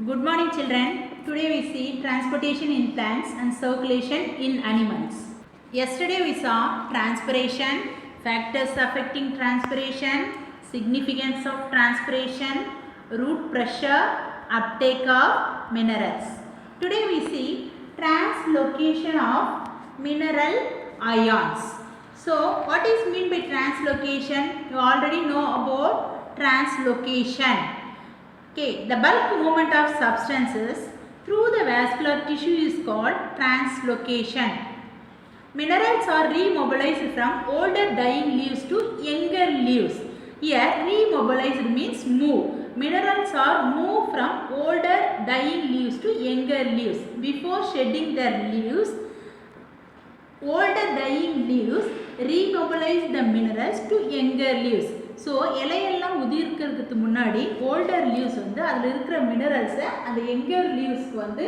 Good morning children. Today we see transportation in plants and circulation in animals. Yesterday we saw transpiration, factors affecting transpiration, significance of transpiration, root pressure, uptake of minerals. Today we see translocation of mineral ions. So what is meant by translocation? You already know about translocation. Okay, the bulk movement of substances through the vascular tissue is called translocation. Minerals are remobilized from older dying leaves to younger leaves. Here, remobilized means move. Minerals are moved from older dying leaves to younger leaves. Before shedding their leaves, older dying leaves remobilize the minerals to younger leaves. So இலையெல்லாம் உதிர்க்கிறதுக்கு முன்னாடி older leaves வந்து அதில் இருக்கிற மினரல்ஸை அந்த younger லீவ்ஸ்க்கு வந்து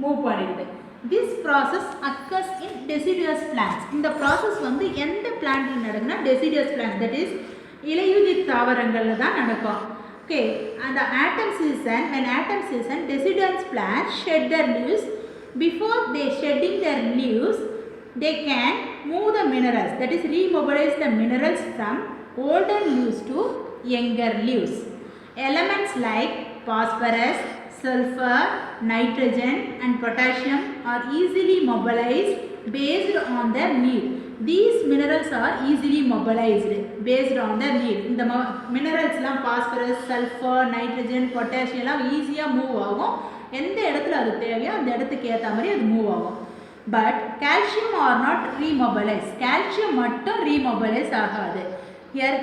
move பண்ணிடுது. This process occurs in deciduous plants. இந்த process வந்து எந்த பிளான்ட்டில் நடக்குன்னா டெசிடியஸ் பிளான்ட், தட் இஸ் இலையுதிர் தாவரங்களில் தான் நடக்கும். ஓகே, அந்த ஆட்டம் season, when atom season, deciduous plants shed their leaves. Before they shedding their leaves, they can move the minerals, that is remobilize the minerals from older leaves to younger leaves. Elements like phosphorus, sulfur, nitrogen and potassium are easily mobilized based on their need. These minerals are easily mobilized based on their need. இந்த minerals எல்லாம் phosphorus, sulfur, nitrogen, potassium எல்லாம் ஈஸியாக move ஆகும். எந்த இடத்துல அது தேவையோ அந்த இடத்துக்கு ஏற்ற மாதிரி அது மூவ் ஆகும். But calcium are not remobilize. Calcium மட்டும் ரீமொபலைஸ் ஆகாது. Here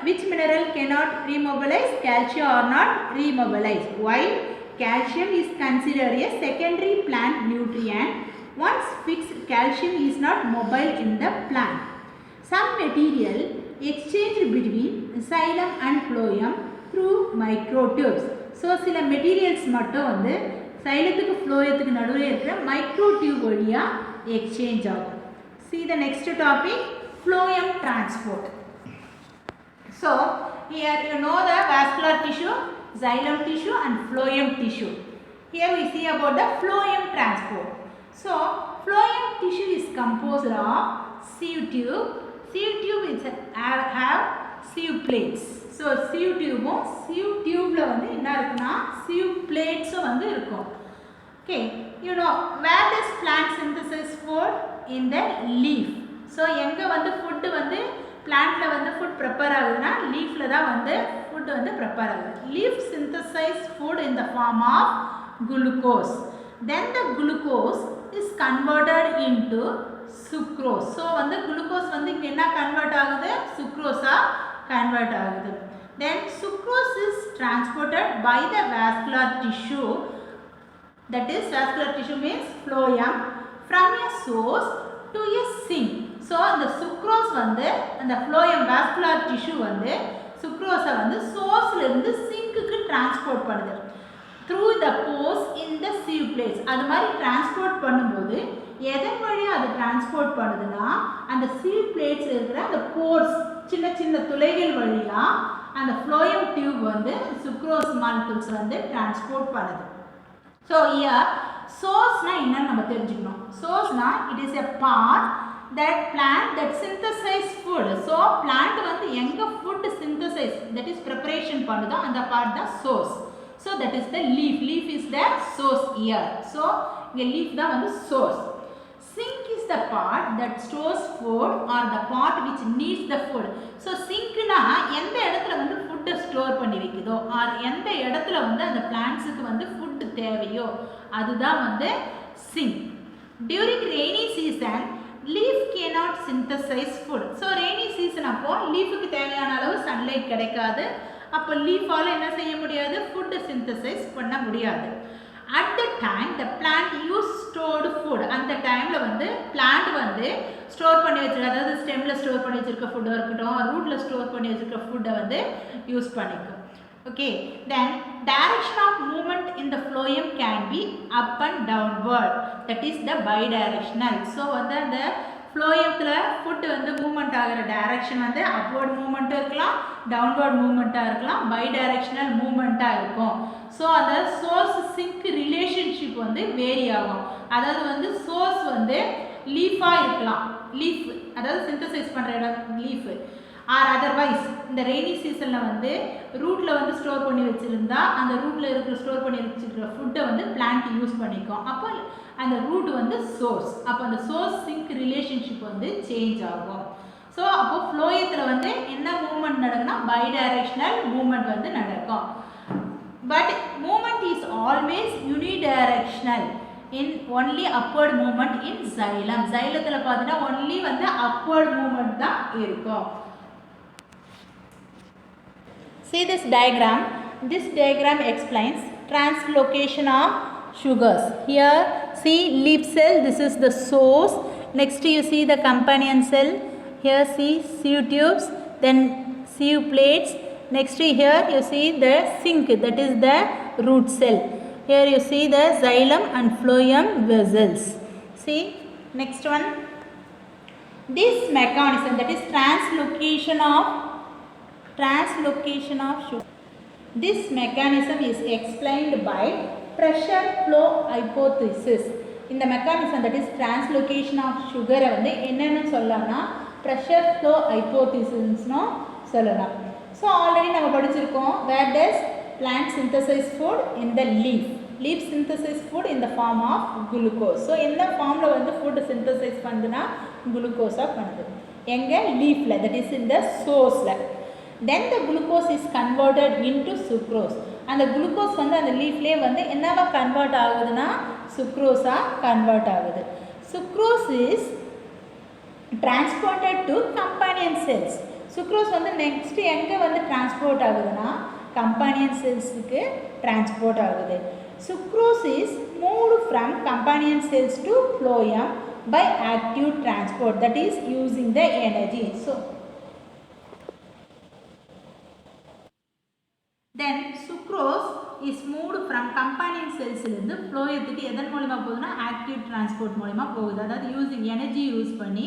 which mineral cannot remobilize? Calcium are not remobilized. Why? Calcium is considered a secondary plant nutrient. Once fixed, calcium is not mobile in the plant. Some material exchanged between xylem and phloem through microtubes. So சில materials மட்டும் வந்து சைலத்துக்கு ஃப்ளோயத்துக்கு நடுவில் இருக்கிற micro tube வழியாக exchange ஆகும். See the next topic, phloem transport. So here you know the vascular tissue, xylem tissue and phloem tissue. Here we see about the phloem transport. So phloem tissue is composed of sieve tube. Sieve tube is have sieve plates. So sieve tubeல வந்து என்ன இருக்குன்னா sieve plates வந்து இருக்கும். Okay, you know where does plant synthesize food? In the leaf. So எங்க வந்து food வந்து பிளான்ட்ல வந்து food prepare ஆகுதுன்னா லீஃப்ல தான் வந்து ஃபுட் வந்து ப்ரிப்பேர் ஆகுது. Leaf synthesize food in the form of glucose. Then the glucose is converted into sucrose. So வந்து குளுக்கோஸ் வந்து இங்கே என்ன கன்வெர்ட் ஆகுது? சுக்ரோஸாக கன்வெர்ட் ஆகுது. Then sucrose is transported by the vascular tissue, that is vascular tissue means phloem, from a source to a sink. So அந்த sucrose வந்து அந்த ஃப்ளோயம் வாஸ்குலர் டிஷ்யூ வந்து சுக்ரோஸை வந்து சோர்ஸ்லேருந்து சிங்க்குக்கு டிரான்ஸ்போர்ட் பண்ணுது through the pores in the sieve plates. அது மாதிரி டிரான்ஸ்போர்ட் பண்ணும்போது எதன் வழியாக அது டிரான்ஸ்போர்ட் பண்ணுதுன்னா அந்த sieve plates இருக்கிற அந்த போர்ஸ், சின்ன சின்ன துளைகள் வழியாக அந்த ஃப்ளோயம் டியூப் வந்து சுக்ரோஸ் மாலிகுல்ஸ் வந்து டிரான்ஸ்போர்ட் பண்ணுது. ஸோ இயர் சோர்ஸ்னால் என்னன்னு நம்ம தெரிஞ்சுக்கணும். சோர்ஸ்னால் it is a part that plant that synthesize food. So plant வந்து எங்க food synthesize, that is preparation பண்ணுதோ அந்த part தான் source. So that is the leaf. Leaf is the source here. So இங்க leaf தான் வந்து source. Sink is the part that stores food or the part which needs the food. So sinkனா எந்த இடத்துல வந்து food store பண்ணி வைக்குதோ or எந்த இடத்துல வந்து அந்த பிளான்ட்ஸுக்கு வந்து food தேவையோ அதுதான் வந்து sink. During rainy season leaf cannot synthesize food. So rainy season அப்போ லீஃபுக்கு தேவையான அளவு சன்லைட் கிடைக்காது. அப்போ லீஃபால் என்ன செய்ய முடியாது? ஃபுட் சிந்தசைஸ் பண்ண முடியாது. At the time the plant use stored food. அந்த டைமில் வந்து பிளான்ட் வந்து ஸ்டோர் பண்ணி வச்சிருக்க, அதாவது ஸ்டெம்மில் ஸ்டோர் பண்ணி வச்சிருக்க ஃபுட்டாக இருக்கட்டும், ரூட்டில் ஸ்டோர் பண்ணி வச்சிருக்க ஃபுட்டை வந்து யூஸ் பண்ணிக்கும். Okay, then direction of movement in the phloem can be up and downward, that is the bidirectional. So வந்து அந்த ஃப்ளோயத்தில் ஃபுட் வந்து மூவ்மெண்ட் ஆகிற டைரக்ஷன் வந்து அப்வர்ட் மூவ்மெண்ட்டும் இருக்கலாம், டவுன்வர்ட் மூவ்மெண்ட்டாக இருக்கலாம், பை டைரக்ஷனல் மூவ்மெண்ட்டாக இருக்கும். ஸோ அந்த சோர்ஸ் சிங்க் ரிலேஷன்ஷிப் வந்து வேரி ஆகும். அதாவது வந்து சோர்ஸ் வந்து லீஃபாக இருக்கலாம், லீஃப் அதாவது சிந்தசைஸ் பண்ணுற இடம் லீஃபு, ஆர் அதர்வைஸ் இந்த ரெய்னி சீசனில் வந்து ரூட்டில் வந்து ஸ்டோர் பண்ணி வச்சுருந்தா அந்த ரூட்டில் இருக்கிற ஸ்டோர் பண்ணி வச்சுருக்கிற ஃபுட்டை வந்து பிளான்ட் யூஸ் பண்ணிக்கும். அப்போ அந்த ரூட் வந்து சோர்ஸ், அப்போ அந்த சோர்ஸ் சிங்க் ரிலேஷன்ஷிப் வந்து சேஞ்ச் ஆகும். ஸோ அப்போது ஃப்ளோயத்தில் வந்து என்ன மூவ்மெண்ட் நடக்குன்னா பை டைரக்ஷனல் மூவ்மெண்ட் வந்து நடக்கும். But movement is always unidirectional in only upward movement in xylem. சைலத்தில் பார்த்தீங்கன்னா ஒன்லி வந்து அப்வர்ட் மூவ்மெண்ட் தான் இருக்கும். See this diagram. This diagram explains translocation of sugars. Here see leaf cell, this is the source. Next you see the companion cell. Here see sieve tubes, then sieve plates. Next here you see the sink, that is the root cell. Here you see the xylem and phloem vessels. See next one. This mechanism, that is translocation of sugar. This mechanism is explained by pressure flow hypothesis. இந்த mechanism, that is translocation of sugar வந்து என்னன்னு சொல்லலாம்னா pressure flow hypothesis னு சொல்லலாம். So already நம்ம படிச்சிருக்கோம், where does plant synthesize food? in the leaf. leaf synthesize food in the form of glucose. So எந்த ஃபார்மில் வந்து ஃபுட் சிந்தசைஸ் பண்ணுதுன்னா குளுக்கோஸாக பண்ணுது. எங்கே? லீஃபில், that is in the sourceல. Then the glucose is converted into sucrose. அந்த குளுக்கோஸ் வந்து அந்த லீஃப்லேயே வந்து என்னவா கன்வெர்ட் ஆகுதுன்னா சுக்ரோஸாக கன்வெர்ட் ஆகுது. Sucrose is transported to companion cells. Sucrose வந்து நெக்ஸ்ட் எங்கே வந்து டிரான்ஸ்போர்ட் ஆகுதுன்னா கம்பேனியன் செல்ஸுக்கு டிரான்ஸ்போர்ட் ஆகுது. Sucrose is moved from companion cells to phloem by active transport, that is using the energy. So then sucrose is moved from companion cells இருந்து ஃப்ளோயத்துக்கு எதன் மூலமா போகுதுன்னா ஆக்டிவ் டிரான்ஸ்போர்ட் மூலமா போகுது. அதாவது யூஸிங் எனர்ஜி யூஸ் பண்ணி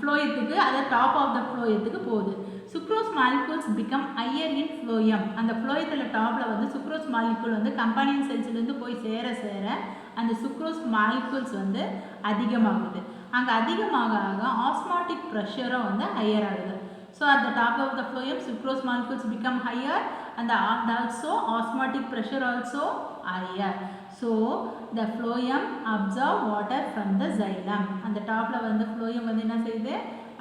ஃப்ளோயத்துக்கு, அதாவது டாப் ஆஃப் த ஃப்ளோயத்துக்கு போகுது. சுக்ரோஸ் மாலிகூல்ஸ் பிகம் ஹையர் இன் ஃப்ளோயம். அந்த ஃப்ளோயத்தில் டாப்பில் வந்து சுக்ரோஸ் மாலிகூல் வந்து கம்பேனியன் செல்ஸ்லேருந்து போய் சேர சேர அந்த சுக்ரோஸ் மாலிகூல்ஸ் வந்து அதிகமாகுது. அங்கே அதிகமாக ஆக ஆஸ்மாட்டிக் ப்ரெஷரும் வந்து ஹையர் ஆகுது. So at the top of the phloem, sucrose molecules become higher and also osmotic pressure also higher. So the phloem absorb water from the xylem. And the top level the phloem வந்து என்ன செய்யுது?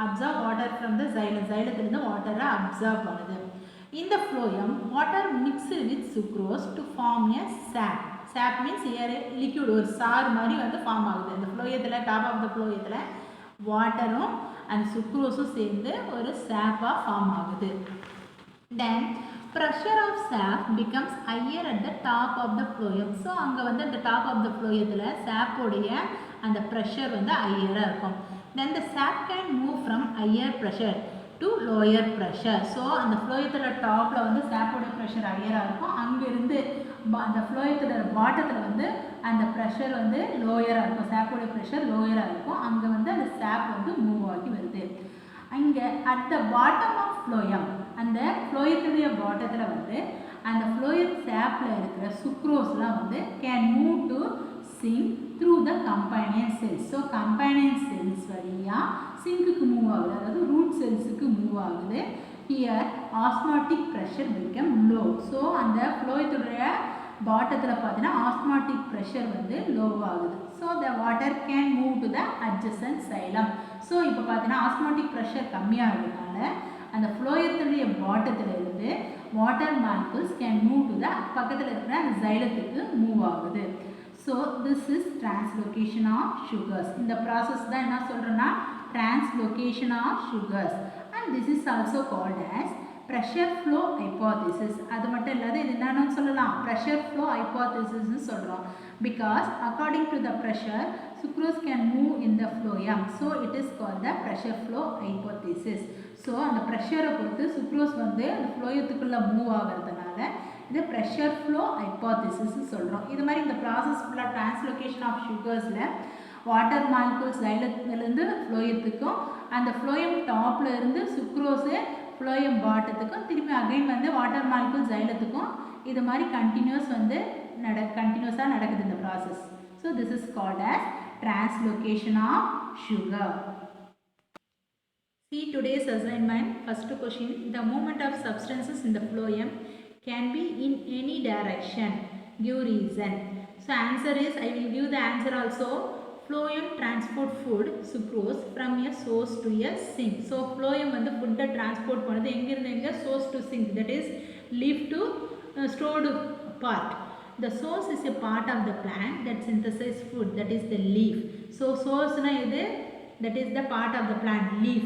Absorb water from the xylem. xylem water absorb பண்ணுது. In the phloem, water mixed with sucrose to form a sap. Sap means here liquid, ஒரு சாறு மாதிரி வந்து form ஆகுது. இந்த phloemல top of the phloemல வாட்டரும் அண்ட் சுக்ரோஸும் சேர்ந்து ஒரு சாப்பாக ஃபார்ம் ஆகுது. Then pressure of sap becomes higher at the top of the phloem. So அங்கே வந்து அந்த டாப் ஆஃப் த ஃப்ளோயத்தில் சாப்போடைய அந்த ப்ரெஷர் வந்து ஹையராக இருக்கும். தென் த சாப் can move from higher pressure to lower pressure. So அந்த ஃப்ளோயத்தில் டாப்பில் வந்து சாப்போடைய ப்ரெஷர் ஹையராக இருக்கும், அங்கேருந்து அந்த ஃப்ளோயத்தோட பாட்டத்தில் வந்து அந்த ப்ரெஷர் வந்து லோயராக இருக்கும், சாப்போடைய ப்ரெஷர் லோயராக இருக்கும், அங்கே வந்து அந்த சாப் வந்து மூவ் ஆகி வருது. அங்கே at the bottom of phloem, அந்த ஃப்ளோயத்துடைய பாட்டத்தில் வந்து அந்த ஃப்ளோயம் சாப்பில் இருக்கிற சுக்ரோஸ்லாம் வந்து can move to sink through the companion cells. So companion cells வழியாக சிங்க்குக்கு மூவ் ஆகுது, அதாவது ரூட் செல்ஸுக்கு மூவ் ஆகுது. Here osmotic pressure become low. So அந்த ஃப்ளோயத்துடைய பாட்டத்தில் பார்த்தீங்கன்னா ஆஸ்மாட்டிக் ப்ரெஷர் வந்து லோ ஆகுது. So the water can move to the adjacent xylem. So இப்போ பார்த்தீங்கன்னா ஆஸ்மாட்டிக் ப்ரெஷர் கம்மியாகிறதுனால அந்த ஃப்ளோயத்துடைய பாட்டத்தில் இருந்து water molecules can move to the பக்கத்தில் இருக்கிற அந்த சைலத்துக்கு மூவ் ஆகுது. So this is translocation of sugars. இந்த ப்ராசஸ் தான் என்ன சொல்கிறேன்னா translocation of sugars, and this is also called as pressure flow hypothesis. அது மட்டும் இல்லாத இது என்னன்னு சொல்லலாம், pressure flow hypothesis னு சொல்றோம். Because according to the pressure sucrose can move in the phloem, so it is called the pressure flow hypothesis. So அந்த pressure பொறுத்து sucrose வந்து அந்த phloemத்துக்குள்ள மூவ் ஆகிறதுனால இது pressure flow hypothesis னு சொல்றோம். இது மாதிரி இந்த process ஃபுல்லா translocation of sugarsல வாட்டர் மாலிகூல்ஸ் xylem ஃப்ளோயத்துக்கும் அந்த ஃப்ளோயம் டாப்ல இருந்து சுக்ரோஸு ஃப்ளோயம் பாட்டத்துக்கும் திரும்பி அகைன் வந்து வாட்டர் மாலிகூல்ஸ் xylத்துக்கும் இது மாதிரி கண்டினியூஸாக நடக்குது இந்த process. So this is called as translocation of sugar. See today's assignment. First question, the movement of substances in the phloem can be in any direction. Give reason. So answer is, I will give the answer also. Phloem transport food sucrose from a source to a sink. So phloem வந்து food transport பண்ணுது எங்கிருந்து எங்க source to sink, that is leaf to stored part. The source is a part of the plant that synthesizes food, that is the leaf. So source na edu, that is the part of the plant, leaf.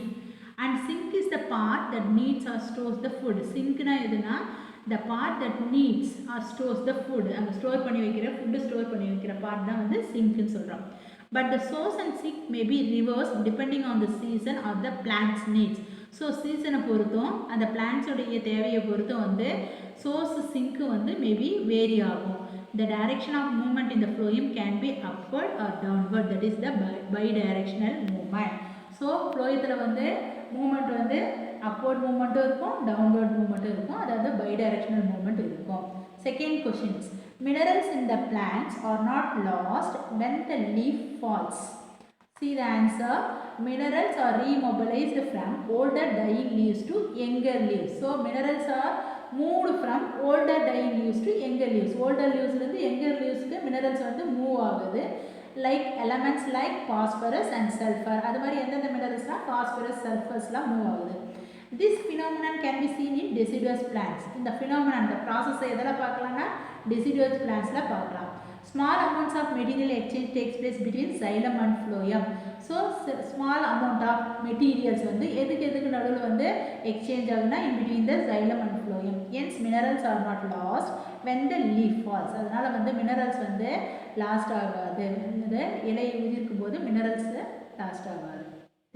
And sink is the part that needs or stores the food. Sink na eduna, the part that needs or stores the food. And store பண்ணி வைக்கிற food store பண்ணி வைக்கிற part தான் வந்து sink னு சொல்றோம். But the source and sink may be reversed depending on the season or the plant's needs. So season பொறுத்தும் அந்த plants உடைய தேவையை பொறுத்தும் வந்து source sink வந்து maybe vary ஆகும். The direction of movement in the phloem can be upward or downward, that is the bidirectional movement. So phloemத்தில் வந்து movement வந்து upward movement இருக்கும், downward movement இருக்கும், அதாவது bidirectional movement இருக்கும். Second questions, minerals in the plants are not lost when the leaf falls. See the answer. Minerals are remobilized from older dying leaves to younger leaves. So minerals are moved from older dying leaves to younger leaves. Older leaves இருந்து younger leaves க்கு minerals வந்து move ஆகுது. Like elements like phosphorus and sulfur. அது மாதிரி எந்தெந்த மினரல்ஸ்லாம் phosphorus, sulfurஸ்லாம் move ஆகுது. This phenomenon can be seen in deciduous plants. இந்த phenomenon, இந்த process எதில் பார்க்கலாம்னா deciduous plantsல பார்க்கலாம். Small amounts of material exchange takes place between xylem and phloem. So small amount of materials வந்து எதுக்கு நடுவில் வந்து exchange ஆகுனா in between the xylem and phloem. Hence minerals are not lost when the leaf falls. அதனால வந்து minerals வந்து lost ஆகாது. இந்த இலை உதிர்க்கும் போது minerals lost ஆகாது.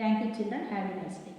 Thank you children. Have a nice day.